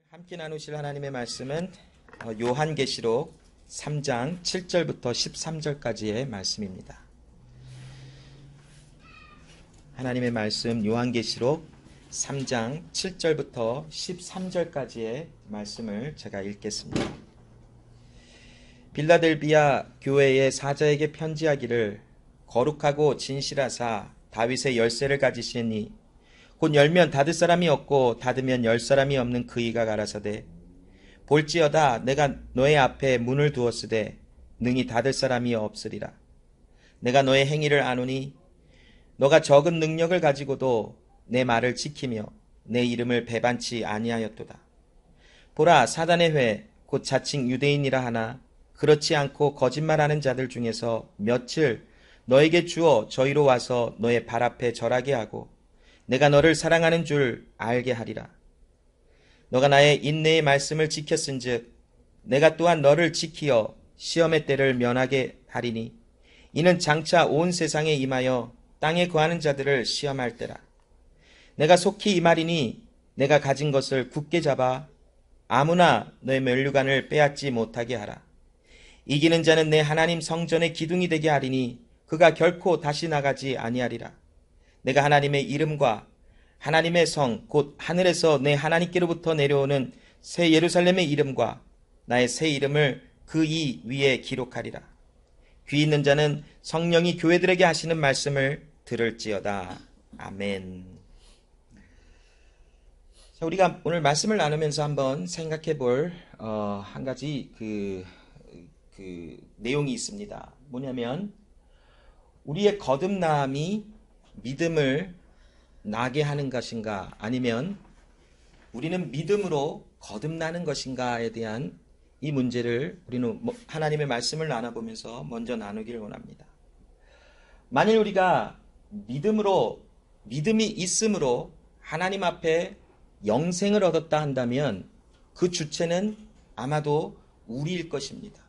함께 나누실 하나님의 말씀은 요한계시록 3장 7절부터 13절까지의 말씀입니다. 하나님의 말씀 요한계시록 3장 7절부터 13절까지의 말씀을 제가 읽겠습니다. 빌라델비아 교회의 사자에게 편지하기를 거룩하고 진실하사 다윗의 열쇠를 가지시니 곧 열면 닫을 사람이 없고 닫으면 열 사람이 없는 그이가 가라사대 볼지어다 내가 너의 앞에 문을 두었으되 능히 닫을 사람이 없으리라. 내가 너의 행위를 아노니 너가 적은 능력을 가지고도 내 말을 지키며 내 이름을 배반치 아니하였도다. 보라, 사단의 회 곧 자칭 유대인이라 하나 그렇지 않고 거짓말하는 자들 중에서 며칠 너에게 주어 저희로 와서 너의 발 앞에 절하게 하고 내가 너를 사랑하는 줄 알게 하리라. 너가 나의 인내의 말씀을 지켰은즉 내가 또한 너를 지키어 시험의 때를 면하게 하리니 이는 장차 온 세상에 임하여 땅에 거하는 자들을 시험할 때라. 내가 속히 이 말이니 내가 가진 것을 굳게 잡아 아무나 너의 면류관을 빼앗지 못하게 하라. 이기는 자는 내 하나님 성전의 기둥이 되게 하리니 그가 결코 다시 나가지 아니하리라. 내가 하나님의 이름과 하나님의 성 곧 하늘에서 내 하나님께로부터 내려오는 새 예루살렘의 이름과 나의 새 이름을 그 이 위에 기록하리라. 귀 있는 자는 성령이 교회들에게 하시는 말씀을 들을지어다. 아멘. 자, 우리가 오늘 말씀을 나누면서 한번 생각해 볼 한 가지 그 내용이 있습니다. 뭐냐면 우리의 거듭남이 믿음을 나게 하는 것인가 아니면 우리는 믿음으로 거듭나는 것인가에 대한 이 문제를 우리는 하나님의 말씀을 나눠보면서 먼저 나누기를 원합니다. 만일 우리가 믿음이 있음으로 하나님 앞에 영생을 얻었다 한다면 그 주체는 아마도 우리일 것입니다.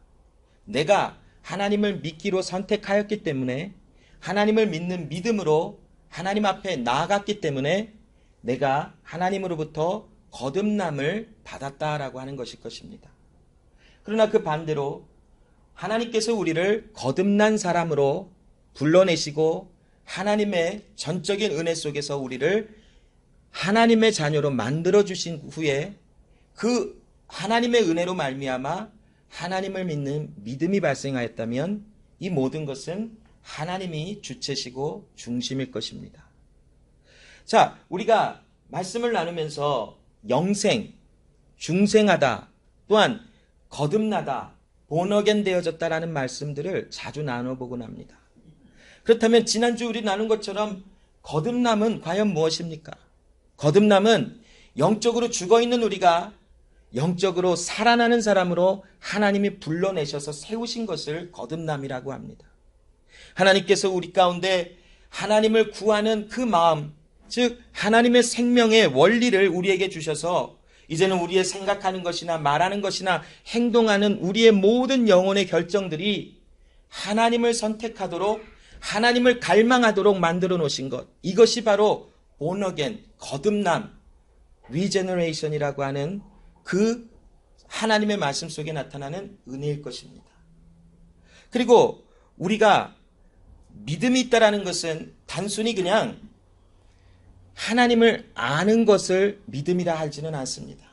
내가 하나님을 믿기로 선택하였기 때문에 하나님을 믿는 믿음으로 하나님 앞에 나아갔기 때문에 내가 하나님으로부터 거듭남을 받았다라고 하는 것일 것입니다. 그러나 그 반대로 하나님께서 우리를 거듭난 사람으로 불러내시고 하나님의 전적인 은혜 속에서 우리를 하나님의 자녀로 만들어주신 후에 그 하나님의 은혜로 말미암아 하나님을 믿는 믿음이 발생하였다면 이 모든 것은 하나님이 주체시고 중심일 것입니다. 자, 우리가 말씀을 나누면서 영생, 중생하다, 또한 거듭나다, 본어겐 되어졌다라는 말씀들을 자주 나눠보곤 합니다. 그렇다면 지난주 우리 나눈 것처럼 거듭남은 과연 무엇입니까? 거듭남은 영적으로 죽어있는 우리가 영적으로 살아나는 사람으로 하나님이 불러내셔서 세우신 것을 거듭남이라고 합니다. 하나님께서 우리 가운데 하나님을 구하는 그 마음, 즉 하나님의 생명의 원리를 우리에게 주셔서 이제는 우리의 생각하는 것이나 말하는 것이나 행동하는 우리의 모든 영혼의 결정들이 하나님을 선택하도록 하나님을 갈망하도록 만들어 놓으신 것, 이것이 바로 본어겐, 거듭남, 리제너레이션이라고 하는 그 하나님의 말씀 속에 나타나는 은혜일 것입니다. 그리고 우리가 믿음이 있다라는 것은 단순히 그냥 하나님을 아는 것을 믿음이라 하지는 않습니다.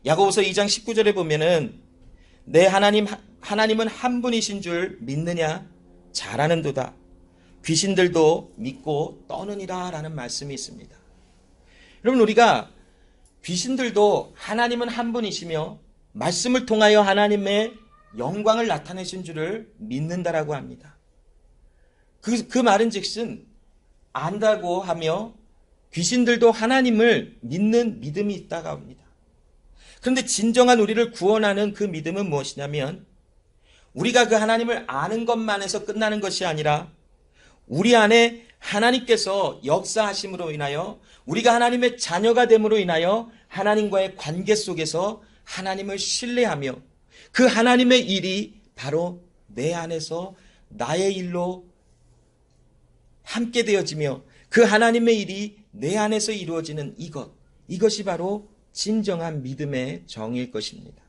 야고보서 2장 19절에 보면은 내 하나님은 한 분이신 줄 믿느냐? 잘하는도다. 귀신들도 믿고 떠느니라 라는 말씀이 있습니다. 여러분, 우리가 귀신들도 하나님은 한 분이시며 말씀을 통하여 하나님의 영광을 나타내신 줄을 믿는다라고 합니다. 그 말은 즉슨 안다고 하며 귀신들도 하나님을 믿는 믿음이 있다고 합니다. 그런데 진정한 우리를 구원하는 그 믿음은 무엇이냐면 우리가 그 하나님을 아는 것만에서 끝나는 것이 아니라 우리 안에 하나님께서 역사하심으로 인하여 우리가 하나님의 자녀가 됨으로 인하여 하나님과의 관계 속에서 하나님을 신뢰하며 그 하나님의 일이 바로 내 안에서 나의 일로 함께 되어지며 그 하나님의 일이 내 안에서 이루어지는 이것이 바로 진정한 믿음의 정의일 것입니다.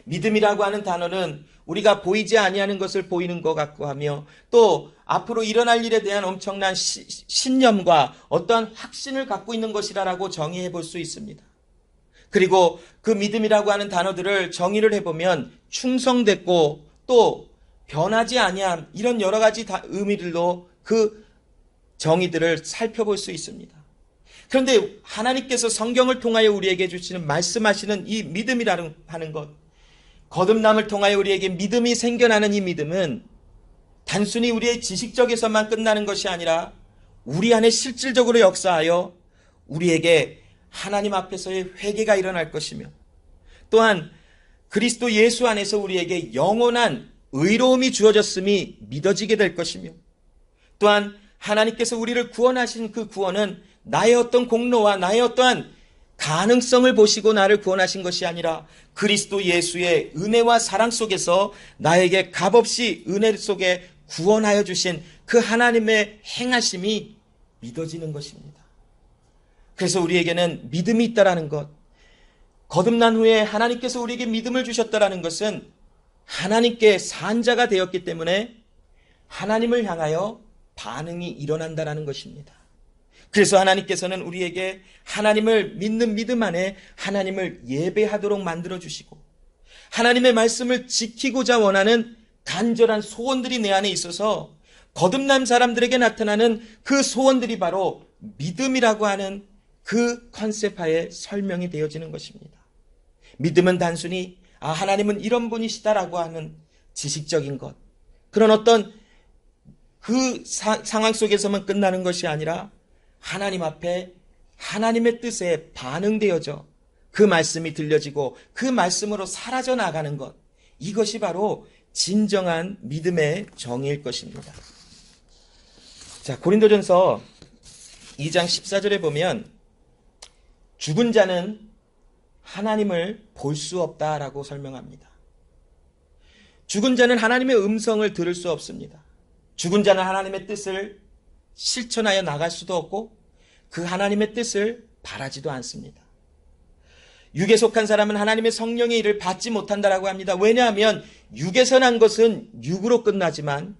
믿음이라고 하는 단어는 우리가 보이지 아니하는 것을 보이는 것 같고 하며 또 앞으로 일어날 일에 대한 엄청난 신념과 어떠한 확신을 갖고 있는 것이라고 정의해 볼 수 있습니다. 그리고 그 믿음이라고 하는 단어들을 정의를 해보면 충성됐고 또 변하지 아니함 이런 여러 가지 의미들로 그 정의들을 살펴볼 수 있습니다. 그런데 하나님께서 성경을 통하여 우리에게 주시는 말씀하시는 이 믿음이라는 하는 것, 거듭남을 통하여 우리에게 믿음이 생겨나는 이 믿음은 단순히 우리의 지식적에서만 끝나는 것이 아니라 우리 안에 실질적으로 역사하여 우리에게 하나님 앞에서의 회개가 일어날 것이며 또한 그리스도 예수 안에서 우리에게 영원한 의로움이 주어졌음이 믿어지게 될 것이며 또한 하나님께서 우리를 구원하신 그 구원은 나의 어떤 공로와 나의 어떠한 가능성을 보시고 나를 구원하신 것이 아니라 그리스도 예수의 은혜와 사랑 속에서 나에게 값없이 은혜 속에 구원하여 주신 그 하나님의 행하심이 믿어지는 것입니다. 그래서 우리에게는 믿음이 있다라는 것, 거듭난 후에 하나님께서 우리에게 믿음을 주셨다라는 것은 하나님께 산자가 되었기 때문에 하나님을 향하여 반응이 일어난다라는 것입니다. 그래서 하나님께서는 우리에게 하나님을 믿는 믿음 안에 하나님을 예배하도록 만들어주시고 하나님의 말씀을 지키고자 원하는 간절한 소원들이 내 안에 있어서 거듭난 사람들에게 나타나는 그 소원들이 바로 믿음이라고 하는 그 컨셉하에 설명이 되어지는 것입니다. 믿음은 단순히 하나님은 이런 분이시다라고 하는 지식적인 것, 그런 어떤 그 상황 속에서만 끝나는 것이 아니라 하나님 앞에 하나님의 뜻에 반응되어져 그 말씀이 들려지고 그 말씀으로 사라져 나가는 것, 이것이 바로 진정한 믿음의 정의일 것입니다. 자, 고린도전서 2장 14절에 보면 죽은 자는 하나님을 볼 수 없다라고 설명합니다. 죽은 자는 하나님의 음성을 들을 수 없습니다. 죽은 자는 하나님의 뜻을 실천하여 나갈 수도 없고 그 하나님의 뜻을 바라지도 않습니다. 육에 속한 사람은 하나님의 성령의 일을 받지 못한다라고 합니다. 왜냐하면 육에서 난 것은 육으로 끝나지만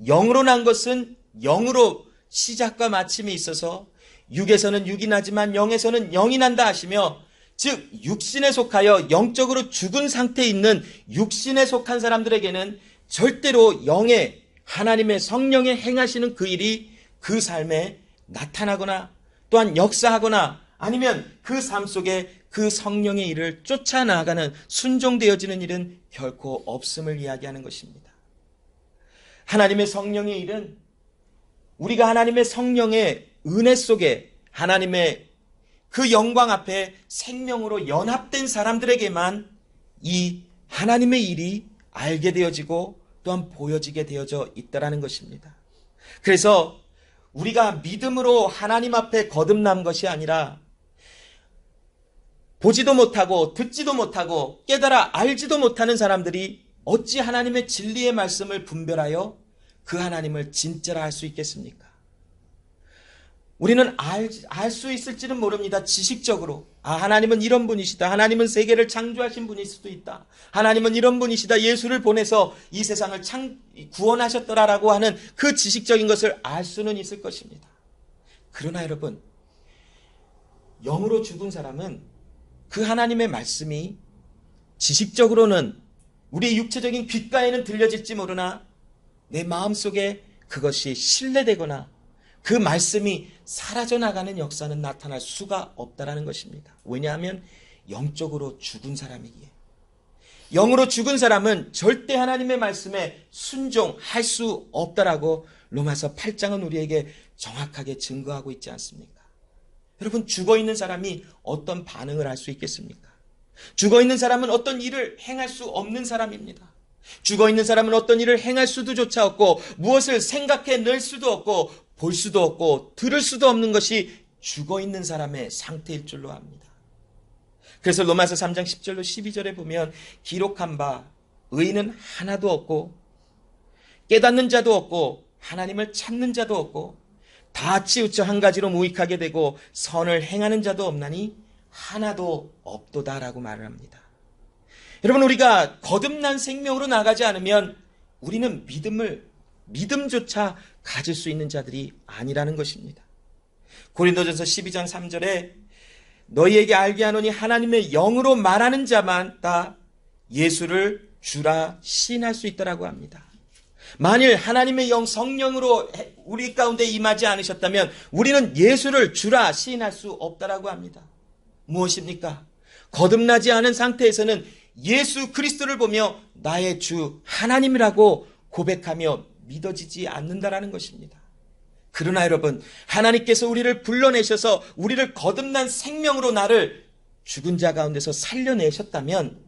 영으로 난 것은 영으로 시작과 마침이 있어서 육에서는 육이 나지만 영에서는 영이 난다 하시며, 즉 육신에 속하여 영적으로 죽은 상태에 있는 육신에 속한 사람들에게는 절대로 영의 하나님의 성령의 행하시는 그 일이 그 삶에 나타나거나 또한 역사하거나 아니면 그 삶 속에 그 성령의 일을 쫓아나가는 순종되어지는 일은 결코 없음을 이야기하는 것입니다. 하나님의 성령의 일은 우리가 하나님의 성령의 은혜 속에 하나님의 그 영광 앞에 생명으로 연합된 사람들에게만 이 하나님의 일이 알게 되어지고 또한 보여지게 되어져 있다라는 것입니다. 그래서 우리가 믿음으로 하나님 앞에 거듭난 것이 아니라 보지도 못하고 듣지도 못하고 깨달아 알지도 못하는 사람들이 어찌 하나님의 진리의 말씀을 분별하여 그 하나님을 진짜라 할 수 있겠습니까? 우리는 알 수 있을지는 모릅니다. 지식적으로. 하나님은 이런 분이시다. 하나님은 세계를 창조하신 분일 수도 있다. 하나님은 이런 분이시다. 예수를 보내서 이 세상을 구원하셨더라라고 하는 그 지식적인 것을 알 수는 있을 것입니다. 그러나 여러분, 영으로 죽은 사람은 그 하나님의 말씀이 지식적으로는 우리의 육체적인 귓가에는 들려질지 모르나 내 마음속에 그것이 신뢰되거나 그 말씀이 사라져 나가는 역사는 나타날 수가 없다라는 것입니다. 왜냐하면 영적으로 죽은 사람이기에. 영으로 죽은 사람은 절대 하나님의 말씀에 순종할 수 없다라고 로마서 8장은 우리에게 정확하게 증거하고 있지 않습니까? 여러분, 죽어있는 사람이 어떤 반응을 할 수 있겠습니까? 죽어있는 사람은 어떤 일을 행할 수 없는 사람입니다. 죽어있는 사람은 어떤 일을 행할 수도조차 없고 무엇을 생각해낼 수도 없고 볼 수도 없고 들을 수도 없는 것이 죽어있는 사람의 상태일 줄로 압니다. 그래서 로마서 3장 10절로 12절에 보면 기록한 바 의인은 하나도 없고 깨닫는 자도 없고 하나님을 찾는 자도 없고 다 치우쳐 한 가지로 무익하게 되고 선을 행하는 자도 없나니 하나도 없도다라고 말을 합니다. 여러분, 우리가 거듭난 생명으로 나가지 않으면 우리는 믿음조차 가질 수 있는 자들이 아니라는 것입니다. 고린도전서 12장 3절에 너희에게 알게 하노니 하나님의 영으로 말하는 자만 다 예수를 주라 시인할 수 있다라고 합니다. 만일 하나님의 영 성령으로 우리 가운데 임하지 않으셨다면 우리는 예수를 주라 시인할 수 없다라고 합니다. 무엇입니까? 거듭나지 않은 상태에서는 예수 그리스도를 보며 나의 주 하나님이라고 고백하며 믿어지지 않는다라는 것입니다. 그러나 여러분, 하나님께서 우리를 불러내셔서 우리를 거듭난 생명으로 나를 죽은 자 가운데서 살려내셨다면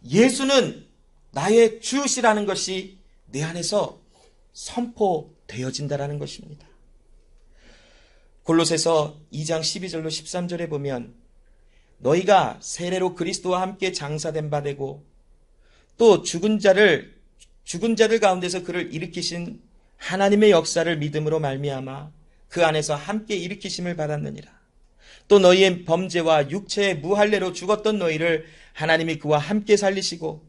예수는 나의 주시라는 것이 내 안에서 선포되어진다라는 것입니다. 골로새서 2장 12절로 13절에 보면 너희가 세례로 그리스도와 함께 장사된 바 되고 또 죽은 자들 가운데서 그를 일으키신 하나님의 역사를 믿음으로 말미암아 그 안에서 함께 일으키심을 받았느니라. 또 너희의 범죄와 육체의 무할례로 죽었던 너희를 하나님이 그와 함께 살리시고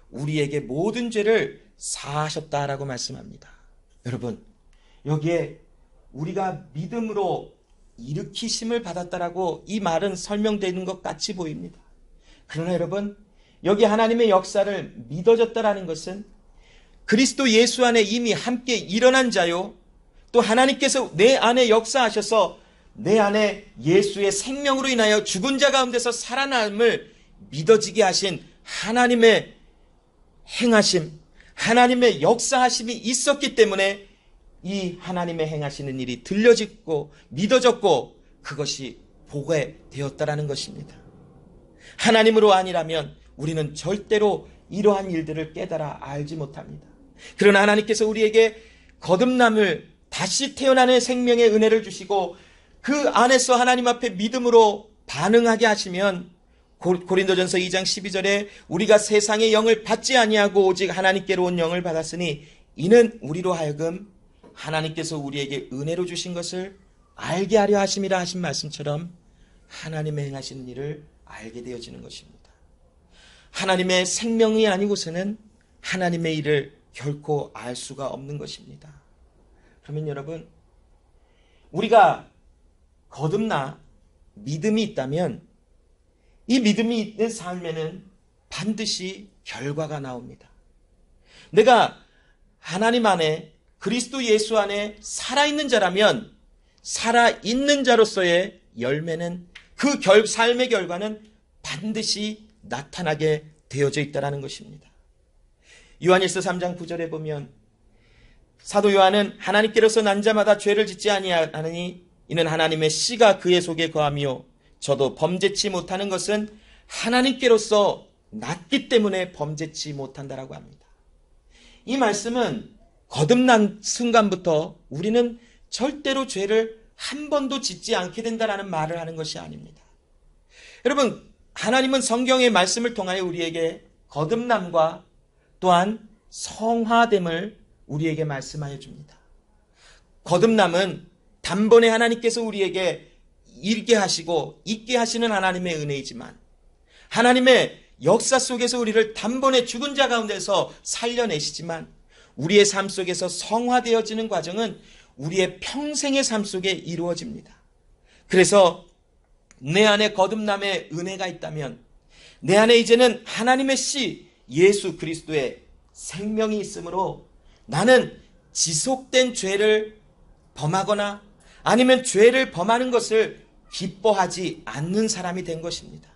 우리에게 모든 죄를 사하셨다라고 말씀합니다. 여러분, 여기에 우리가 믿음으로 일으키심을 받았다라고 이 말은 설명되는 것 같이 보입니다. 그러나 여러분, 여기 하나님의 역사를 믿어졌다라는 것은 그리스도 예수 안에 이미 함께 일어난 자요, 또 하나님께서 내 안에 역사하셔서 내 안에 예수의 생명으로 인하여 죽은 자 가운데서 살아남을 믿어지게 하신 하나님의 행하심, 하나님의 역사하심이 있었기 때문에 이 하나님의 행하시는 일이 들려지고 믿어졌고 그것이 보게 되었다라는 것입니다. 하나님으로 아니라면 우리는 절대로 이러한 일들을 깨달아 알지 못합니다. 그러나 하나님께서 우리에게 거듭남을 다시 태어나는 생명의 은혜를 주시고 그 안에서 하나님 앞에 믿음으로 반응하게 하시면 고린도전서 2장 12절에 우리가 세상의 영을 받지 아니하고 오직 하나님께로 온 영을 받았으니 이는 우리로 하여금 하나님께서 우리에게 은혜로 주신 것을 알게 하려 하심이라 하신 말씀처럼 하나님의 행하시는 일을 알게 되어지는 것입니다. 하나님의 생명이 아니고서는 하나님의 일을 결코 알 수가 없는 것입니다. 그러면 여러분, 우리가 거듭나 믿음이 있다면 이 믿음이 있는 삶에는 반드시 결과가 나옵니다. 내가 하나님 안에 그리스도 예수 안에 살아있는 자라면 살아있는 자로서의 열매는 그 삶의 결과는 반드시 나타나게 되어져 있다는 것입니다. 요한일서 3장 9절에 보면 사도 요한은 하나님께로서 난 자마다 죄를 짓지 아니하느니 이는 하나님의 씨가 그의 속에 거하며 저도 범죄치 못하는 것은 하나님께로서 났기 때문에 범죄치 못한다라고 합니다. 이 말씀은 거듭난 순간부터 우리는 절대로 죄를 한 번도 짓지 않게 된다라는 말을 하는 것이 아닙니다. 여러분, 하나님은 성경의 말씀을 통하여 우리에게 거듭남과 또한 성화됨을 우리에게 말씀하여 줍니다. 거듭남은 단번에 하나님께서 우리에게 일게 하시고 있게 하시는 하나님의 은혜이지만 하나님의 역사 속에서 우리를 단번에 죽은 자 가운데서 살려내시지만 우리의 삶 속에서 성화되어지는 과정은 우리의 평생의 삶 속에 이루어집니다. 그래서 내 안에 거듭남의 은혜가 있다면 내 안에 이제는 하나님의 씨 예수 그리스도의 생명이 있으므로 나는 지속된 죄를 범하거나 아니면 죄를 범하는 것을 기뻐하지 않는 사람이 된 것입니다.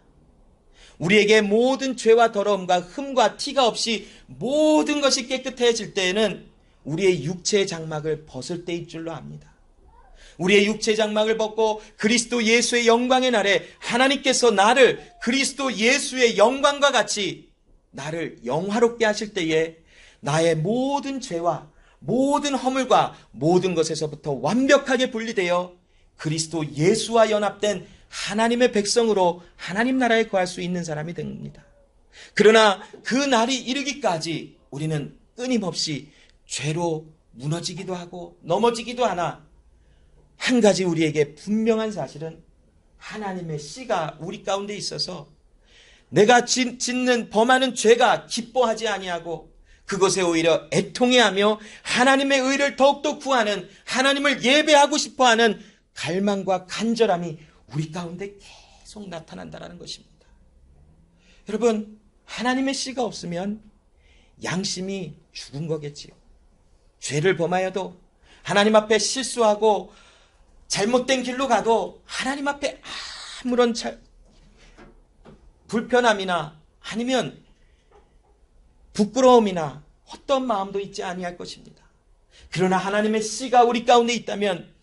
우리에게 모든 죄와 더러움과 흠과 티가 없이 모든 것이 깨끗해질 때에는 우리의 육체의 장막을 벗을 때일 줄로 압니다. 우리의 육체의 장막을 벗고 그리스도 예수의 영광의 날에 하나님께서 나를 그리스도 예수의 영광과 같이 나를 영화롭게 하실 때에 나의 모든 죄와 모든 허물과 모든 것에서부터 완벽하게 분리되어 그리스도 예수와 연합된 하나님의 백성으로 하나님 나라에 거할 수 있는 사람이 됩니다. 그러나 그 날이 이르기까지 우리는 끊임없이 죄로 무너지기도 하고 넘어지기도 하나 한 가지 우리에게 분명한 사실은 하나님의 씨가 우리 가운데 있어서 내가 짓는 범하는 죄가 기뻐하지 아니하고 그것에 오히려 애통해하며 하나님의 의를 더욱더 구하는, 하나님을 예배하고 싶어하는 갈망과 간절함이 우리 가운데 계속 나타난다는 것입니다. 여러분, 하나님의 씨가 없으면 양심이 죽은 거겠지요. 죄를 범하여도, 하나님 앞에 실수하고 잘못된 길로 가도 하나님 앞에 아무런 불편함이나 아니면 부끄러움이나 어떤 마음도 있지 아니할 것입니다. 그러나 하나님의 씨가 우리 가운데 있다면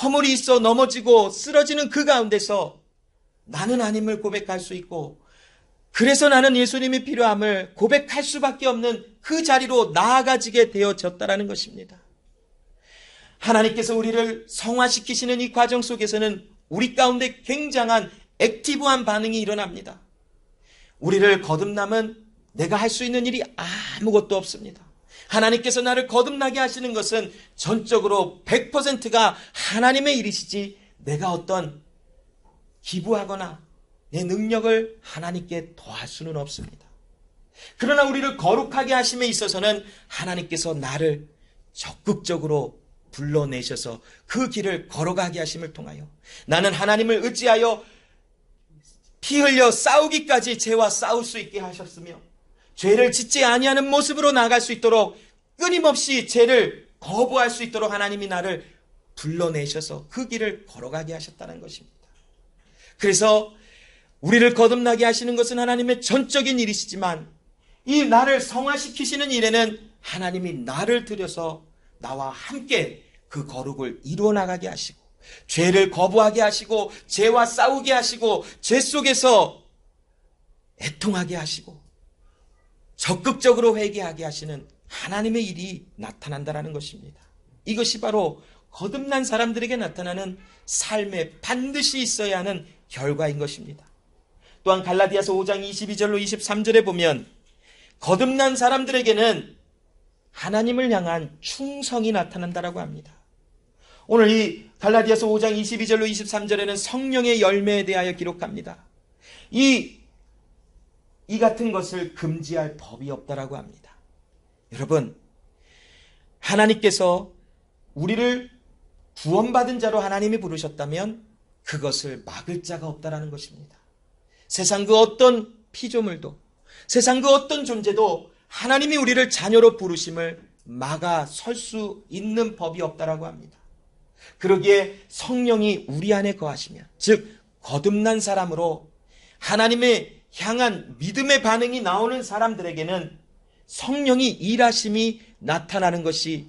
허물이 있어 넘어지고 쓰러지는 그 가운데서 나는 하나님을 고백할 수 있고, 그래서 나는 예수님이 필요함을 고백할 수밖에 없는 그 자리로 나아가지게 되어졌다라는 것입니다. 하나님께서 우리를 성화시키시는 이 과정 속에서는 우리 가운데 굉장한 액티브한 반응이 일어납니다. 우리를 거듭남은 내가 할 수 있는 일이 아무것도 없습니다. 하나님께서 나를 거듭나게 하시는 것은 전적으로 100%가 하나님의 일이시지 내가 어떤 기부하거나 내 능력을 하나님께 더할 수는 없습니다. 그러나 우리를 거룩하게 하심에 있어서는 하나님께서 나를 적극적으로 불러내셔서 그 길을 걸어가게 하심을 통하여 나는 하나님을 의지하여 피 흘려 싸우기까지 죄와 싸울 수 있게 하셨으며, 죄를 짓지 아니하는 모습으로 나아갈 수 있도록 끊임없이 죄를 거부할 수 있도록 하나님이 나를 불러내셔서 그 길을 걸어가게 하셨다는 것입니다. 그래서 우리를 거듭나게 하시는 것은 하나님의 전적인 일이시지만, 이 나를 성화시키시는 일에는 하나님이 나를 들여서 나와 함께 그 거룩을 이루어 나가게 하시고, 죄를 거부하게 하시고, 죄와 싸우게 하시고, 죄 속에서 애통하게 하시고, 적극적으로 회개하게 하시는 하나님의 일이 나타난다는 것입니다. 이것이 바로 거듭난 사람들에게 나타나는 삶에 반드시 있어야 하는 결과인 것입니다. 또한 갈라디아서 5장 22절로 23절에 보면 거듭난 사람들에게는 하나님을 향한 충성이 나타난다라고 합니다. 오늘 이 갈라디아서 5장 22절로 23절에는 성령의 열매에 대하여 기록합니다. 이 같은 것을 금지할 법이 없다라고 합니다. 여러분, 하나님께서 우리를 구원받은 자로 하나님이 부르셨다면 그것을 막을 자가 없다라는 것입니다. 세상 그 어떤 피조물도, 세상 그 어떤 존재도 하나님이 우리를 자녀로 부르심을 막아 설 수 있는 법이 없다라고 합니다. 그러기에 성령이 우리 안에 거하시면, 즉 거듭난 사람으로 하나님의 향한 믿음의 반응이 나오는 사람들에게는 성령이 일하심이 나타나는 것이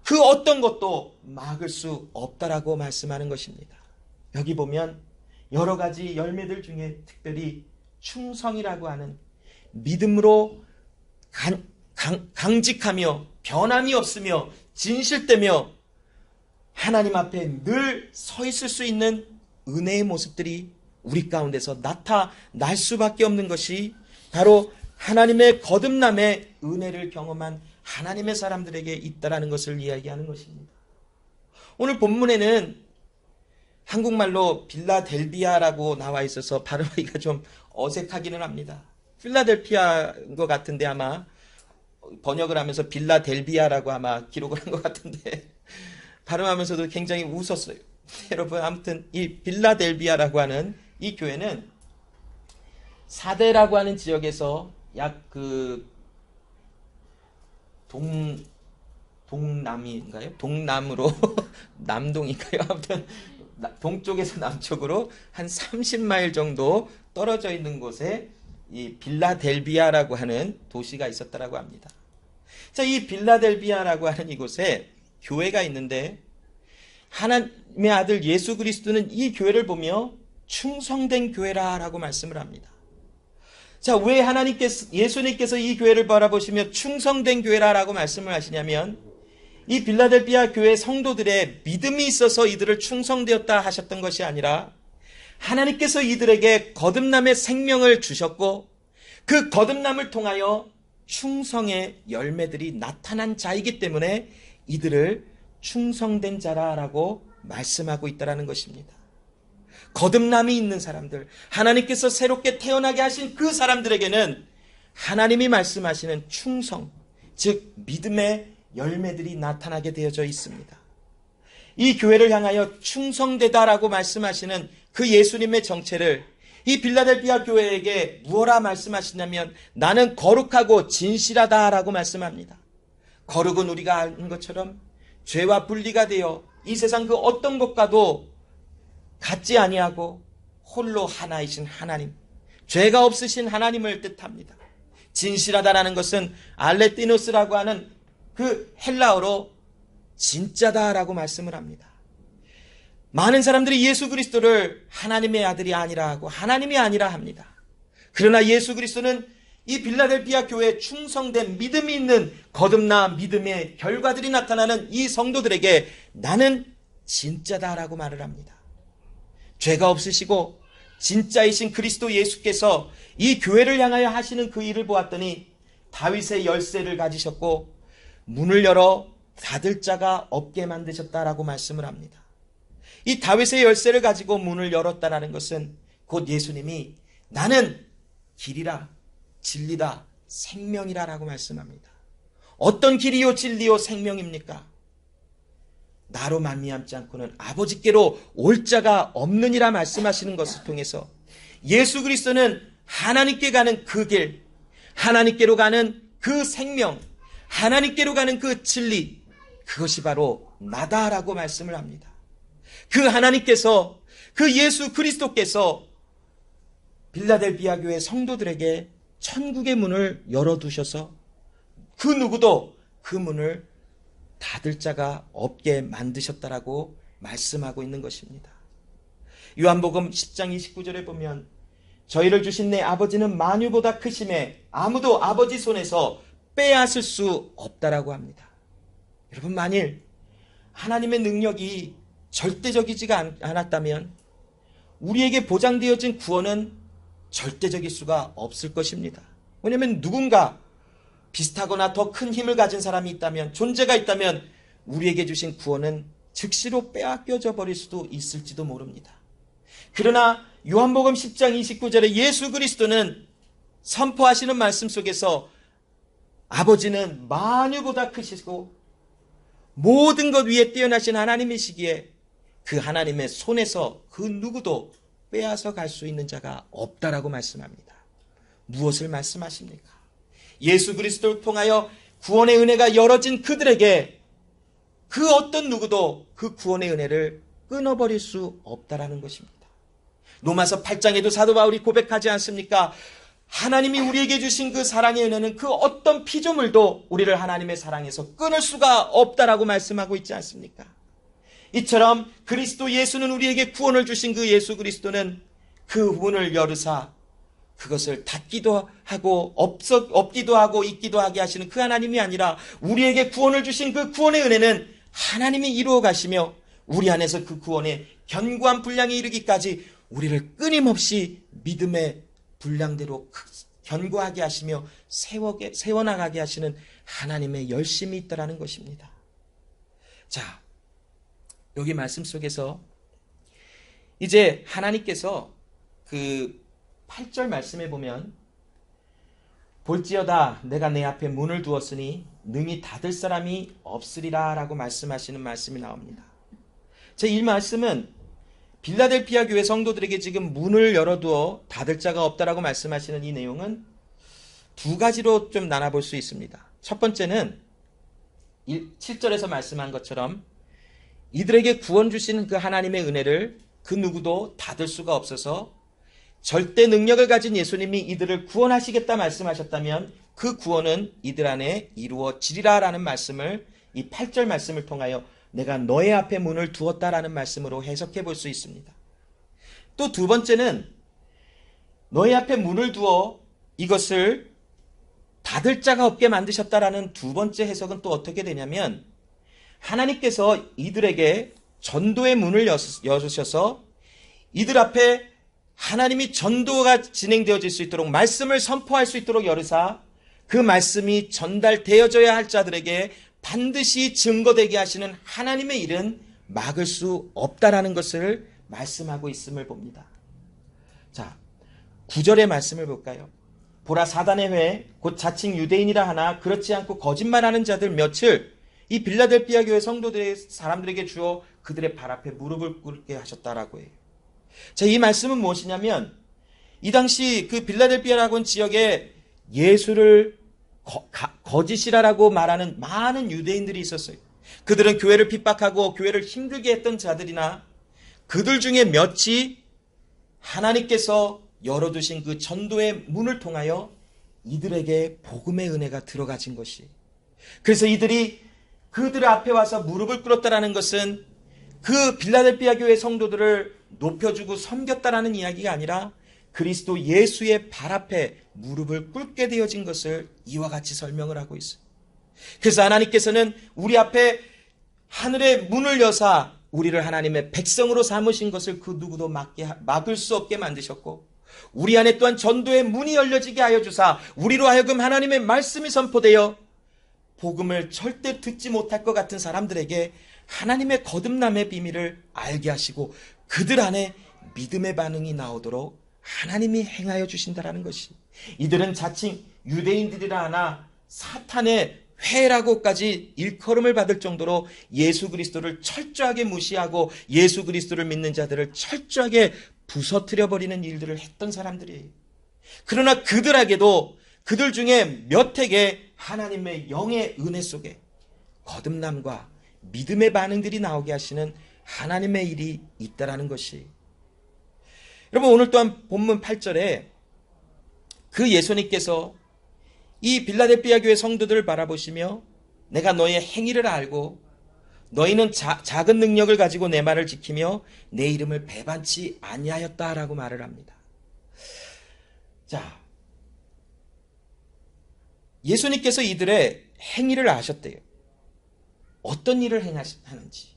그 어떤 것도 막을 수 없다라고 말씀하는 것입니다. 여기 보면 여러 가지 열매들 중에 특별히 충성이라고 하는 믿음으로 강직하며 변함이 없으며 진실되며 하나님 앞에 늘 서 있을 수 있는 은혜의 모습들이 우리 가운데서 나타날 수밖에 없는 것이 바로 하나님의 거듭남의 은혜를 경험한 하나님의 사람들에게 있다라는 것을 이야기하는 것입니다. 오늘 본문에는 한국말로 빌라델비아라고 나와 있어서 발음하기가 좀 어색하기는 합니다. 필라델피아인 것 같은데 아마 번역을 하면서 빌라델비아라고 아마 기록을 한 것 같은데 발음하면서도 굉장히 웃었어요. 여러분, 아무튼 이 빌라델비아라고 하는 이 교회는 사대라고 하는 지역에서 약 그 동남인가요? 동남으로 남동인가요? 아무튼 동쪽에서 남쪽으로 한 30마일 정도 떨어져 있는 곳에 이 빌라델비아라고 하는 도시가 있었다라고 합니다. 자, 이 빌라델비아라고 하는 이곳에 교회가 있는데 하나님의 아들 예수 그리스도는 이 교회를 보며 충성된 교회라라고 말씀을 합니다. 자, 왜 예수님께서 이 교회를 바라보시며 충성된 교회라라고 말씀을 하시냐면, 이 빌라델비아 교회 성도들의 믿음이 있어서 이들을 충성되었다 하셨던 것이 아니라 하나님께서 이들에게 거듭남의 생명을 주셨고 그 거듭남을 통하여 충성의 열매들이 나타난 자이기 때문에 이들을 충성된 자라라고 말씀하고 있다는 것입니다. 거듭남이 있는 사람들, 하나님께서 새롭게 태어나게 하신 그 사람들에게는 하나님이 말씀하시는 충성, 즉 믿음의 열매들이 나타나게 되어져 있습니다. 이 교회를 향하여 충성되다라고 말씀하시는 그 예수님의 정체를 이 빌라델피아 교회에게 무엇라 말씀하시냐면 나는 거룩하고 진실하다라고 말씀합니다. 거룩은 우리가 아는 것처럼 죄와 분리가 되어 이 세상 그 어떤 것과도 같지 아니하고 홀로 하나이신 하나님, 죄가 없으신 하나님을 뜻합니다. 진실하다라는 것은 알레티노스라고 하는 그 헬라어로 진짜다라고 말씀을 합니다. 많은 사람들이 예수 그리스도를 하나님의 아들이 아니라 하고 하나님이 아니라 합니다. 그러나 예수 그리스도는 이 빌라델피아 교회에 충성된 믿음이 있는 거듭나 믿음의 결과들이 나타나는 이 성도들에게 나는 진짜다라고 말을 합니다. 죄가 없으시고 진짜이신 그리스도 예수께서 이 교회를 향하여 하시는 그 일을 보았더니 다윗의 열쇠를 가지셨고 문을 열어 닫을 자가 없게 만드셨다라고 말씀을 합니다. 이 다윗의 열쇠를 가지고 문을 열었다라는 것은 곧 예수님이 나는 길이라 진리다 생명이라라고 말씀합니다. 어떤 길이요 진리요 생명입니까? 나로 말미암지 않고는 아버지께로 올 자가 없느니라 말씀하시는 것을 통해서 예수 그리스도는 하나님께 가는 그 길, 하나님께로 가는 그 생명, 하나님께로 가는 그 진리, 그것이 바로 나다라고 말씀을 합니다. 그 하나님께서, 그 예수 그리스도께서 빌라델피아 교회 성도들에게 천국의 문을 열어두셔서 그 누구도 그 문을 닫을 자가 없게 만드셨다라고 말씀하고 있는 것입니다. 요한복음 10장 29절에 보면 저희를 주신 내 아버지는 만유보다 크심에 아무도 아버지 손에서 빼앗을 수 없다라고 합니다. 여러분, 만일 하나님의 능력이 절대적이지가 않았다면 우리에게 보장되어진 구원은 절대적일 수가 없을 것입니다. 왜냐하면 누군가 비슷하거나 더 큰 힘을 가진 사람이 있다면, 존재가 있다면 우리에게 주신 구원은 즉시로 빼앗겨져 버릴 수도 있을지도 모릅니다. 그러나 요한복음 10장 29절에 예수 그리스도는 선포하시는 말씀 속에서 아버지는 만유보다 크시고 모든 것 위에 뛰어나신 하나님이시기에 그 하나님의 손에서 그 누구도 빼앗아 갈 수 있는 자가 없다라고 말씀합니다. 무엇을 말씀하십니까? 예수 그리스도를 통하여 구원의 은혜가 열어진 그들에게 그 어떤 누구도 그 구원의 은혜를 끊어버릴 수 없다라는 것입니다. 로마서 8장에도 사도 바울이 고백하지 않습니까? 하나님이 우리에게 주신 그 사랑의 은혜는 그 어떤 피조물도 우리를 하나님의 사랑에서 끊을 수가 없다라고 말씀하고 있지 않습니까? 이처럼 그리스도 예수는 우리에게 구원을 주신 그 예수 그리스도는 그 문을 열으사 그것을 닫기도 하고 없기도 하고 있기도 하게 하시는 그 하나님이 아니라 우리에게 구원을 주신 그 구원의 은혜는 하나님이 이루어 가시며 우리 안에서 그 구원의 견고한 분량에 이르기까지 우리를 끊임없이 믿음의 분량대로 견고하게 하시며 세워나가게 하시는 하나님의 열심이 있다라는 것입니다. 자, 여기 말씀 속에서 이제 하나님께서 그 8절 말씀에 보면 볼지어다 내가 내 앞에 문을 두었으니 능히 닫을 사람이 없으리라 라고 말씀하시는 말씀이 나옵니다. 제 이 말씀은 빌라델피아 교회 성도들에게 지금 문을 열어두어 닫을 자가 없다라고 말씀하시는 이 내용은 두 가지로 좀 나눠볼 수 있습니다. 첫 번째는 7절에서 말씀한 것처럼 이들에게 구원 주시는 그 하나님의 은혜를 그 누구도 닫을 수가 없어서 절대 능력을 가진 예수님이 이들을 구원하시겠다 말씀하셨다면 그 구원은 이들 안에 이루어지리라 라는 말씀을 이 8절 말씀을 통하여 내가 너의 앞에 문을 두었다라는 말씀으로 해석해 볼 수 있습니다. 또 두 번째는 너의 앞에 문을 두어 이것을 닫을 자가 없게 만드셨다라는 두 번째 해석은 또 어떻게 되냐면 하나님께서 이들에게 전도의 문을 여주셔서 이들 앞에 하나님이 전도가 진행되어질 수 있도록 말씀을 선포할 수 있도록 열으사 그 말씀이 전달되어져야 할 자들에게 반드시 증거되게 하시는 하나님의 일은 막을 수 없다라는 것을 말씀하고 있음을 봅니다. 자, 9절의 말씀을 볼까요? 보라, 사단의 회 곧 자칭 유대인이라 하나 그렇지 않고 거짓말하는 자들 며칠 이 빌라델피아 교회 성도들의 사람들에게 주어 그들의 발 앞에 무릎을 꿇게 하셨다라고 해요. 자, 이 말씀은 무엇이냐면 이 당시 그 빌라델피아라고 하는 지역에 예수를 거짓이라고 말하는 많은 유대인들이 있었어요. 그들은 교회를 핍박하고 교회를 힘들게 했던 자들이나 그들 중에 몇이 하나님께서 열어두신 그 전도의 문을 통하여 이들에게 복음의 은혜가 들어가진 것이, 그래서 이들이 그들 앞에 와서 무릎을 꿇었다라는 것은 그 빌라델피아 교회 성도들을 높여주고 섬겼다라는 이야기가 아니라 그리스도 예수의 발 앞에 무릎을 꿇게 되어진 것을 이와 같이 설명을 하고 있어요. 그래서 하나님께서는 우리 앞에 하늘의 문을 여사 우리를 하나님의 백성으로 삼으신 것을 그 누구도 막을 수 없게 만드셨고, 우리 안에 또한 전도의 문이 열려지게 하여 주사 우리로 하여금 하나님의 말씀이 선포되어 복음을 절대 듣지 못할 것 같은 사람들에게 하나님의 거듭남의 비밀을 알게 하시고 그들 안에 믿음의 반응이 나오도록 하나님이 행하여 주신다라는 것이, 이들은 자칭 유대인들이라 하나 사탄의 회라고까지 일컬음을 받을 정도로 예수 그리스도를 철저하게 무시하고 예수 그리스도를 믿는 자들을 철저하게 부서뜨려 버리는 일들을 했던 사람들이에요. 그러나 그들에게도 그들 중에 몇에게 하나님의 영의 은혜 속에 거듭남과 믿음의 반응들이 나오게 하시는 하나님의 일이 있다라는 것이, 여러분 오늘 또한 본문 8절에 그 예수님께서 이 빌라델피아 교회 성도들을 바라보시며 내가 너의 행위를 알고 너희는 작은 능력을 가지고 내 말을 지키며 내 이름을 배반치 아니하였다라고 말을 합니다. 자, 예수님께서 이들의 행위를 아셨대요. 어떤 일을 하는지,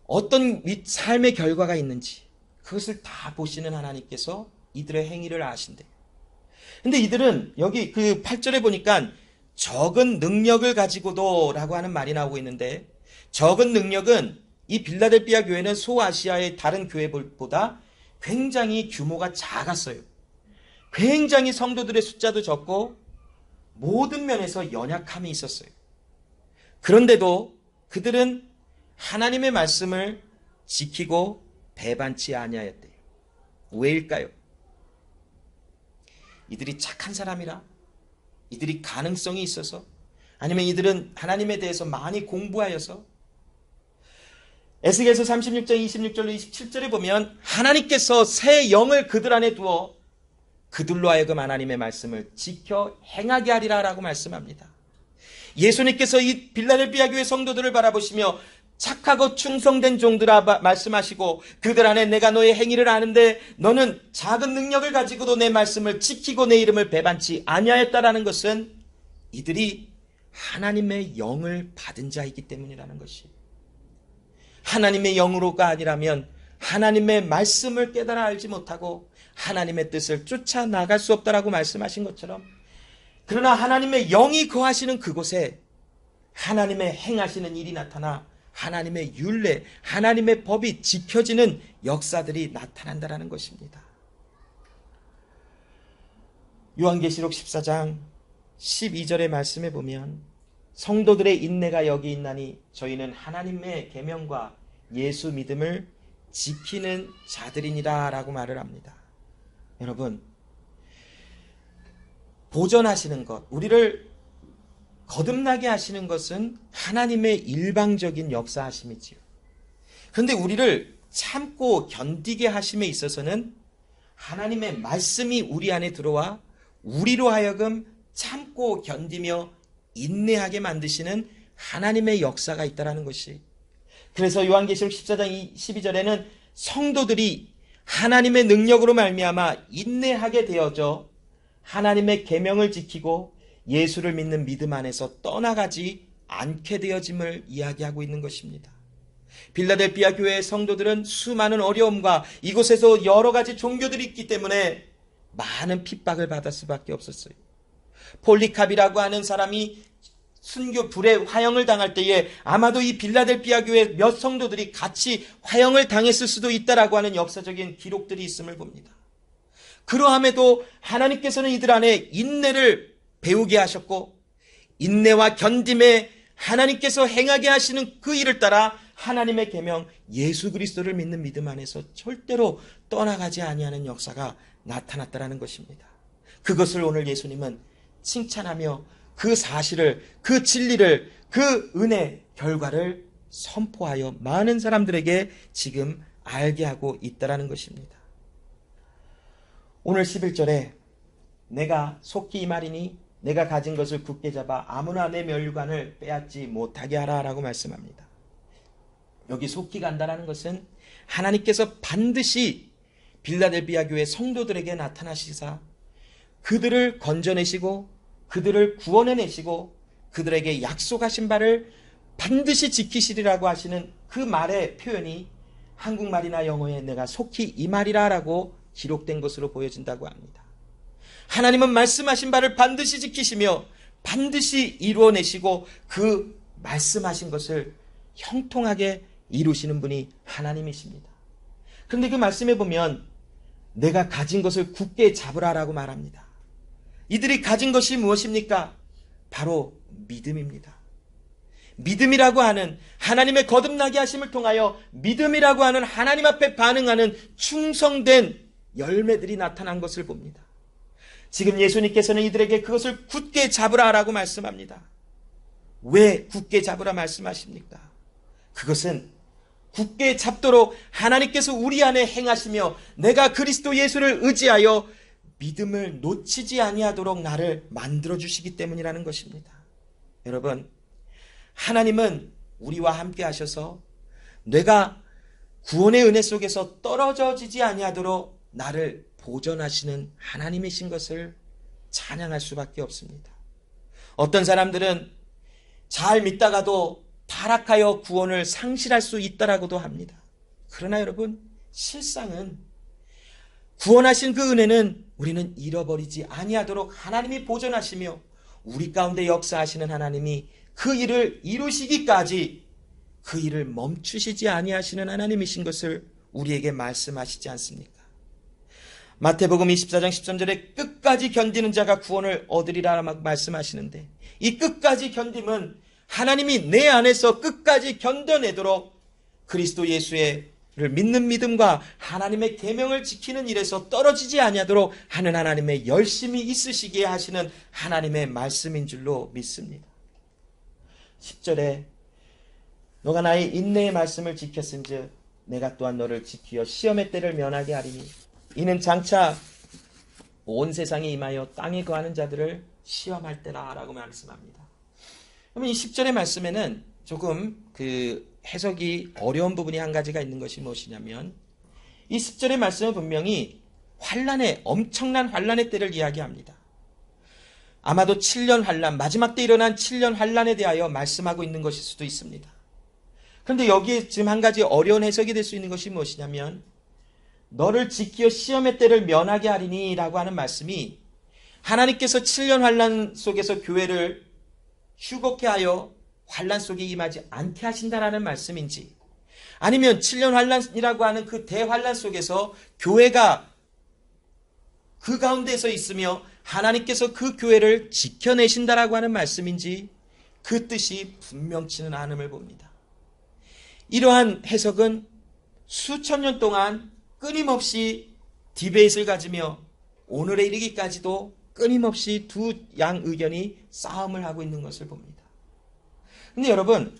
어떤 삶의 결과가 있는지 그것을 다 보시는 하나님께서 이들의 행위를 아신대요. 근데 이들은 여기 그 8절에 보니까 적은 능력을 가지고도 라고 하는 말이 나오고 있는데, 적은 능력은 이 빌라델피아 교회는 소아시아의 다른 교회보다 굉장히 규모가 작았어요. 굉장히 성도들의 숫자도 적고 모든 면에서 연약함이 있었어요. 그런데도 그들은 하나님의 말씀을 지키고 배반치 아니하였대요. 왜일까요? 이들이 착한 사람이라? 이들이 가능성이 있어서? 아니면 이들은 하나님에 대해서 많이 공부하여서? 에스겔서 36장 26절로 27절에 보면 하나님께서 새 영을 그들 안에 두어 그들로 하여금 하나님의 말씀을 지켜 행하게 하리라 라고 말씀합니다. 예수님께서 이 빌라델피아 교회 성도들을 바라보시며 착하고 충성된 종들아 말씀하시고 그들 안에 내가 너의 행위를 아는데 너는 작은 능력을 가지고도 내 말씀을 지키고 내 이름을 배반치 아니하였다라는 것은 이들이 하나님의 영을 받은 자이기 때문이라는 것이, 하나님의 영으로가 아니라면 하나님의 말씀을 깨달아 알지 못하고 하나님의 뜻을 쫓아 나갈 수 없다라고 말씀하신 것처럼, 그러나 하나님의 영이 거하시는 그곳에 하나님의 행하시는 일이 나타나 하나님의 율례, 하나님의 법이 지켜지는 역사들이 나타난다라는 것입니다. 요한계시록 14장 12절의 말씀에 보면 성도들의 인내가 여기 있나니 저희는 하나님의 계명과 예수 믿음을 지키는 자들이니라 라고 말을 합니다. 여러분, 보존하시는 것, 우리를 거듭나게 하시는 것은 하나님의 일방적인 역사하심이지요. 그런데 우리를 참고 견디게 하심에 있어서는 하나님의 말씀이 우리 안에 들어와 우리로 하여금 참고 견디며 인내하게 만드시는 하나님의 역사가 있다는 것이, 그래서 요한계시록 14장 12절에는 성도들이 하나님의 능력으로 말미암아 인내하게 되어져 하나님의 계명을 지키고 예수를 믿는 믿음 안에서 떠나가지 않게 되어짐을 이야기하고 있는 것입니다. 빌라델피아 교회의 성도들은 수많은 어려움과 이곳에서 여러 가지 종교들이 있기 때문에 많은 핍박을 받을 수밖에 없었어요. 폴리캅이라고 하는 사람이 순교 불에 화형을 당할 때에 아마도 이 빌라델피아 교회 몇 성도들이 같이 화형을 당했을 수도 있다라고 하는 역사적인 기록들이 있음을 봅니다. 그러함에도 하나님께서는 이들 안에 인내를 배우게 하셨고, 인내와 견딤에 하나님께서 행하게 하시는 그 일을 따라 하나님의 계명 예수 그리스도를 믿는 믿음 안에서 절대로 떠나가지 아니하는 역사가 나타났다라는 것입니다. 그것을 오늘 예수님은 칭찬하며 그 사실을, 그 진리를, 그 은혜 결과를 선포하여 많은 사람들에게 지금 알게 하고 있다라는 것입니다. 오늘 11절에 내가 속히 이 말이니 내가 가진 것을 굳게 잡아 아무나 내 멸류관을 빼앗지 못하게 하라 라고 말씀합니다. 여기 속히 간다라는 것은 하나님께서 반드시 빌라델비아 교회 성도들에게 나타나시사 그들을 건져내시고 그들을 구원해내시고 그들에게 약속하신 바를 반드시 지키시리라고 하시는 그 말의 표현이 한국말이나 영어에 내가 속히 이 말이라 라고 기록된 것으로 보여진다고 합니다. 하나님은 말씀하신 바를 반드시 지키시며 반드시 이루어내시고 그 말씀하신 것을 형통하게 이루시는 분이 하나님이십니다. 그런데 그 말씀에 보면 내가 가진 것을 굳게 잡으라라고 말합니다. 이들이 가진 것이 무엇입니까? 바로 믿음입니다. 믿음이라고 하는 하나님의 거듭나게 하심을 통하여 믿음이라고 하는 하나님 앞에 반응하는 충성된 열매들이 나타난 것을 봅니다. 지금 예수님께서는 이들에게 그것을 굳게 잡으라라고 말씀합니다. 왜 굳게 잡으라 말씀하십니까? 그것은 굳게 잡도록 하나님께서 우리 안에 행하시며 내가 그리스도 예수를 의지하여 믿음을 놓치지 아니하도록 나를 만들어 주시기 때문이라는 것입니다. 여러분, 하나님은 우리와 함께 하셔서 내가 구원의 은혜 속에서 떨어지지 아니하도록 나를 보존하시는 하나님이신 것을 찬양할 수밖에 없습니다. 어떤 사람들은 잘 믿다가도 타락하여 구원을 상실할 수 있다라고도 합니다. 그러나 여러분, 실상은 구원하신 그 은혜는 우리는 잃어버리지 아니하도록 하나님이 보존하시며 우리 가운데 역사하시는 하나님이 그 일을 이루시기까지 그 일을 멈추시지 아니하시는 하나님이신 것을 우리에게 말씀하시지 않습니까? 마태복음 24장 13절에 끝까지 견디는 자가 구원을 얻으리라 말씀하시는데 이 끝까지 견딤은 하나님이 내 안에서 끝까지 견뎌내도록 그리스도 예수를 믿는 믿음과 하나님의 계명을 지키는 일에서 떨어지지 아니하도록 하는 하나님의 열심히 있으시기에 하시는 하나님의 말씀인 줄로 믿습니다. 10절에 너가 나의 인내의 말씀을 지켰은즉 내가 또한 너를 지키어 시험의 때를 면하게 하리니 이는 장차 온 세상에 임하여 땅에 거하는 자들을 시험할 때라 라고 말씀합니다. 그러면 이 10절의 말씀에는 조금 해석이 어려운 부분이 한 가지가 있는 것이 무엇이냐면 이 10절의 말씀은 분명히 엄청난 환란의 때를 이야기합니다. 아마도 7년 환란, 마지막 때 일어난 7년 환란에 대하여 말씀하고 있는 것일 수도 있습니다. 그런데 여기에 지금 한 가지 어려운 해석이 될 수 있는 것이 무엇이냐면 너를 지키어 시험의 때를 면하게 하리니 라고 하는 말씀이 하나님께서 7년 환란 속에서 교회를 휴곡케 하여 환란 속에 임하지 않게 하신다라는 말씀인지 아니면 7년 환란이라고 하는 그 대환란 속에서 교회가 그 가운데서 있으며 하나님께서 그 교회를 지켜내신다라고 하는 말씀인지 그 뜻이 분명치는 않음을 봅니다. 이러한 해석은 수천 년 동안 끊임없이 디베이트를 가지며 오늘에 이르기까지도 끊임없이 두 양 의견이 싸움을 하고 있는 것을 봅니다. 근데 여러분,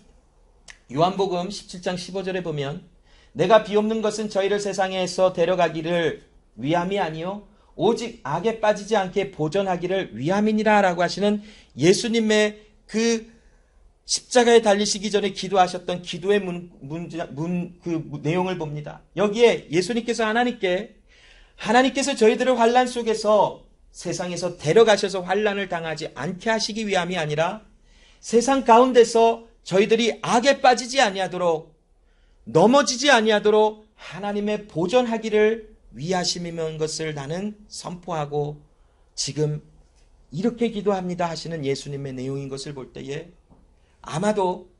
요한복음 17장 15절에 보면 내가 비옵는 것은 저희를 세상에서 데려가기를 위함이 아니요 오직 악에 빠지지 않게 보존하기를 위함이니라 라고 하시는 예수님의 그 십자가에 달리시기 전에 기도하셨던 기도의 내용을 봅니다. 여기에 예수님께서 하나님께서 저희들을 환란 속에서 세상에서 데려가셔서 환란을 당하지 않게 하시기 위함이 아니라 세상 가운데서 저희들이 악에 빠지지 아니하도록 넘어지지 아니하도록 하나님의 보존하기를 위하심이면 것을 나는 선포하고 지금 이렇게 기도합니다 하시는 예수님의 내용인 것을 볼 때에 아마도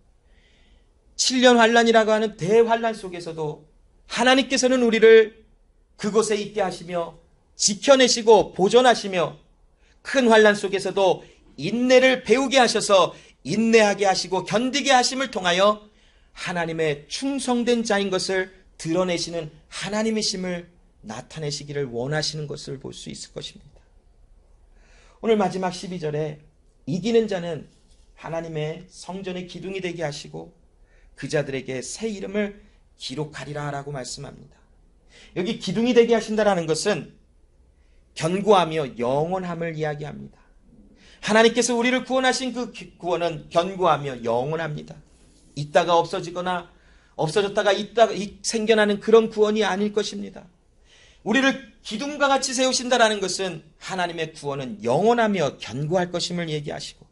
7년 환란이라고 하는 대환란 속에서도 하나님께서는 우리를 그곳에 있게 하시며 지켜내시고 보존하시며 큰 환란 속에서도 인내를 배우게 하셔서 인내하게 하시고 견디게 하심을 통하여 하나님의 충성된 자인 것을 드러내시는 하나님이심을 나타내시기를 원하시는 것을 볼 수 있을 것입니다. 오늘 마지막 12절에 이기는 자는 하나님의 성전의 기둥이 되게 하시고 그 자들에게 새 이름을 기록하리라 라고 말씀합니다. 여기 기둥이 되게 하신다라는 것은 견고하며 영원함을 이야기합니다. 하나님께서 우리를 구원하신 그 구원은 견고하며 영원합니다. 있다가 없어지거나 없어졌다가 있다가 생겨나는 그런 구원이 아닐 것입니다. 우리를 기둥과 같이 세우신다라는 것은 하나님의 구원은 영원하며 견고할 것임을 얘기하시고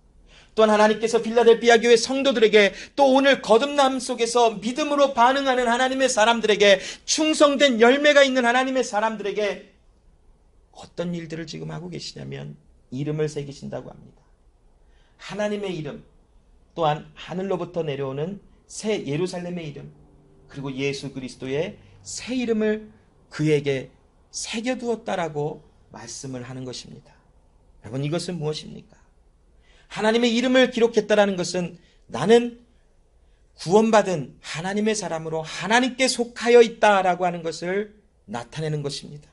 또한 하나님께서 빌라델비아 교회 성도들에게 또 오늘 거듭남 속에서 믿음으로 반응하는 하나님의 사람들에게 충성된 열매가 있는 하나님의 사람들에게 어떤 일들을 지금 하고 계시냐면 이름을 새기신다고 합니다. 하나님의 이름 또한 하늘로부터 내려오는 새 예루살렘의 이름 그리고 예수 그리스도의 새 이름을 그에게 새겨두었다라고 말씀을 하는 것입니다. 여러분 이것은 무엇입니까? 하나님의 이름을 기록했다라는 것은 나는 구원받은 하나님의 사람으로 하나님께 속하여 있다라고 하는 것을 나타내는 것입니다.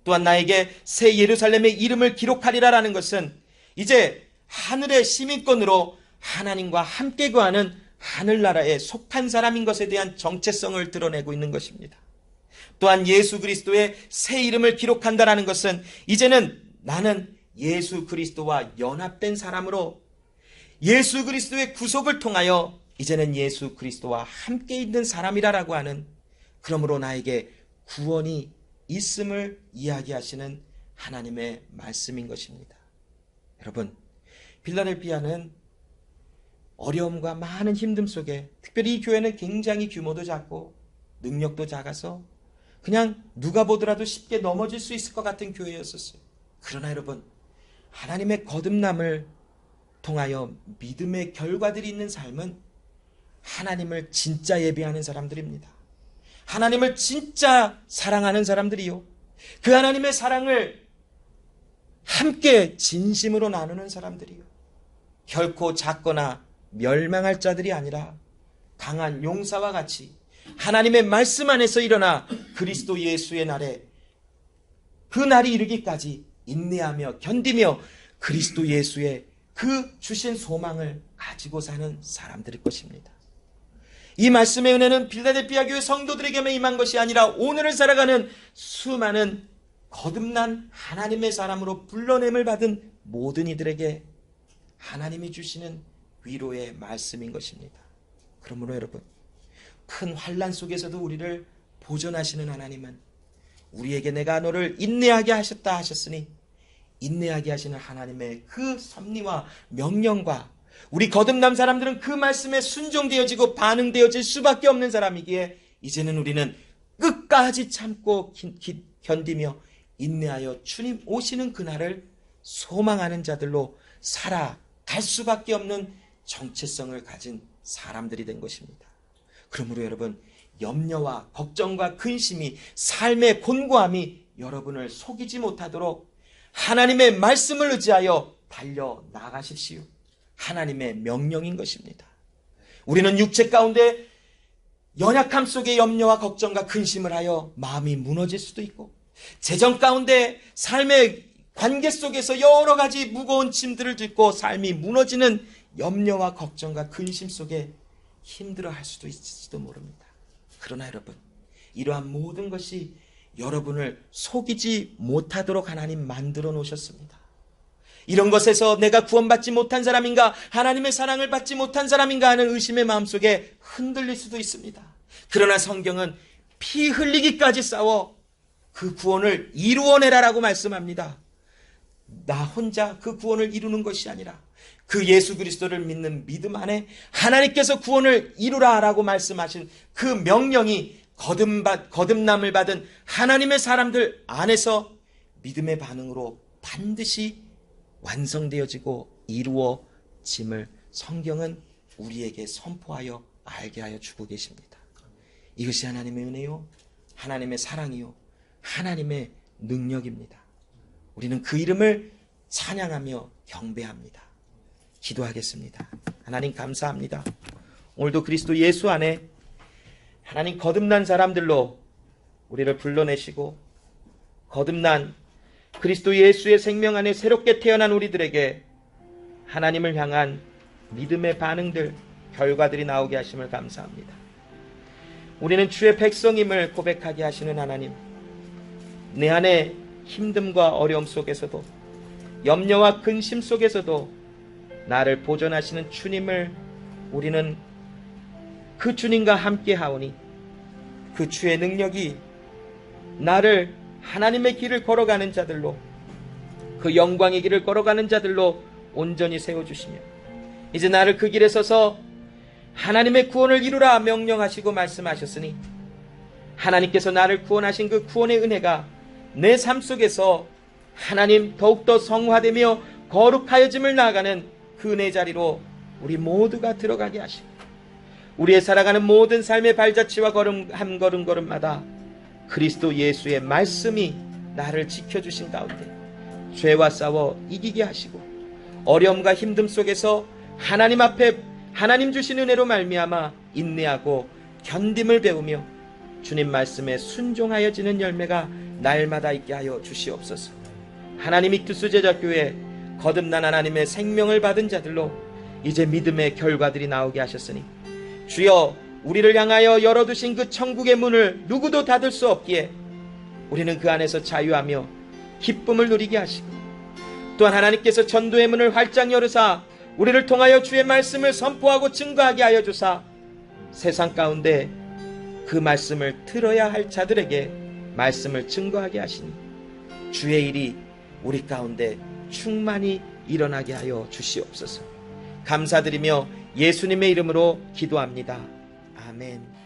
또한 나에게 새 예루살렘의 이름을 기록하리라라는 것은 이제 하늘의 시민권으로 하나님과 함께 거하는 하늘나라에 속한 사람인 것에 대한 정체성을 드러내고 있는 것입니다. 또한 예수 그리스도의 새 이름을 기록한다라는 것은 이제는 나는 예수 그리스도와 연합된 사람으로 예수 그리스도의 구속을 통하여 이제는 예수 그리스도와 함께 있는 사람이라고 하는 그러므로 나에게 구원이 있음을 이야기하시는 하나님의 말씀인 것입니다. 여러분 빌라델비아는 어려움과 많은 힘듦 속에 특별히 이 교회는 굉장히 규모도 작고 능력도 작아서 그냥 누가 보더라도 쉽게 넘어질 수 있을 것 같은 교회였었어요. 그러나 여러분 하나님의 거듭남을 통하여 믿음의 결과들이 있는 삶은 하나님을 진짜 예배하는 사람들입니다. 하나님을 진짜 사랑하는 사람들이요. 그 하나님의 사랑을 함께 진심으로 나누는 사람들이요. 결코 작거나 멸망할 자들이 아니라 강한 용사와 같이 하나님의 말씀 안에서 일어나 그리스도 예수의 날에 그 날이 이르기까지 인내하며 견디며 그리스도 예수의 그 주신 소망을 가지고 사는 사람들일 것입니다. 이 말씀의 은혜는 빌라델비아 교회 성도들에게만 임한 것이 아니라 오늘을 살아가는 수많은 거듭난 하나님의 사람으로 불러냄을 받은 모든 이들에게 하나님이 주시는 위로의 말씀인 것입니다. 그러므로 여러분 큰 환난 속에서도 우리를 보존하시는 하나님은 우리에게 내가 너를 인내하게 하셨다 하셨으니 인내하게 하시는 하나님의 그 섭리와 명령과 우리 거듭남 사람들은 그 말씀에 순종되어지고 반응되어질 수밖에 없는 사람이기에 이제는 우리는 끝까지 참고 견디며 인내하여 주님 오시는 그날을 소망하는 자들로 살아갈 수밖에 없는 정체성을 가진 사람들이 된 것입니다. 그러므로 여러분 염려와 걱정과 근심이 삶의 곤고함이 여러분을 속이지 못하도록 하나님의 말씀을 의지하여 달려나가십시오. 하나님의 명령인 것입니다. 우리는 육체 가운데 연약함 속에 염려와 걱정과 근심을 하여 마음이 무너질 수도 있고 재정 가운데 삶의 관계 속에서 여러 가지 무거운 짐들을 싣고 삶이 무너지는 염려와 걱정과 근심 속에 힘들어할 수도 있을지도 모릅니다. 그러나 여러분 이러한 모든 것이 여러분을 속이지 못하도록 하나님 만들어 놓으셨습니다. 이런 것에서 내가 구원받지 못한 사람인가 하나님의 사랑을 받지 못한 사람인가 하는 의심의 마음속에 흔들릴 수도 있습니다. 그러나 성경은 피 흘리기까지 싸워 그 구원을 이루어내라라고 말씀합니다. 나 혼자 그 구원을 이루는 것이 아니라 그 예수 그리스도를 믿는 믿음 안에 하나님께서 구원을 이루라라고 말씀하신 그 명령이 거듭남을 받은 하나님의 사람들 안에서 믿음의 반응으로 반드시 완성되어지고 이루어짐을 성경은 우리에게 선포하여 알게 하여 주고 계십니다. 이것이 하나님의 은혜요, 하나님의 사랑이요, 하나님의 능력입니다. 우리는 그 이름을 찬양하며 경배합니다. 기도하겠습니다. 하나님 감사합니다. 오늘도 그리스도 예수 안에 하나님 거듭난 사람들로 우리를 불러내시고 거듭난 그리스도 예수의 생명 안에 새롭게 태어난 우리들에게 하나님을 향한 믿음의 반응들, 결과들이 나오게 하심을 감사합니다. 우리는 주의 백성임을 고백하게 하시는 하나님, 내 안에 힘듦과 어려움 속에서도 염려와 근심 속에서도 나를 보존하시는 주님을 우리는 그 주님과 함께 하오니 그 주의 능력이 나를 하나님의 길을 걸어가는 자들로, 그 영광의 길을 걸어가는 자들로 온전히 세워주시며 이제 나를 그 길에 서서 하나님의 구원을 이루라 명령하시고 말씀하셨으니 하나님께서 나를 구원하신 그 구원의 은혜가 내 삶 속에서 하나님 더욱더 성화되며 거룩하여짐을 나아가는 그 은혜 자리로 우리 모두가 들어가게 하시고 우리의 살아가는 모든 삶의 발자취와 걸음 한 걸음걸음마다 그리스도 예수의 말씀이 나를 지켜주신 가운데 죄와 싸워 이기게 하시고 어려움과 힘듦 속에서 하나님 앞에 하나님 주신 은혜로 말미암아 인내하고 견딤을 배우며 주님 말씀에 순종하여지는 열매가 날마다 있게 하여 주시옵소서. 하나님 익투스 제자교회 거듭난 하나님의 생명을 받은 자들로 이제 믿음의 결과들이 나오게 하셨으니 주여 우리를 향하여 열어두신 그 천국의 문을 누구도 닫을 수 없기에 우리는 그 안에서 자유하며 기쁨을 누리게 하시고 또한 하나님께서 전도의 문을 활짝 열으사 우리를 통하여 주의 말씀을 선포하고 증거하게 하여 주사 세상 가운데 그 말씀을 들어야 할 자들에게 말씀을 증거하게 하시니 주의 일이 우리 가운데 충만히 일어나게 하여 주시옵소서. 감사드리며 예수님의 이름으로 기도합니다. 아멘.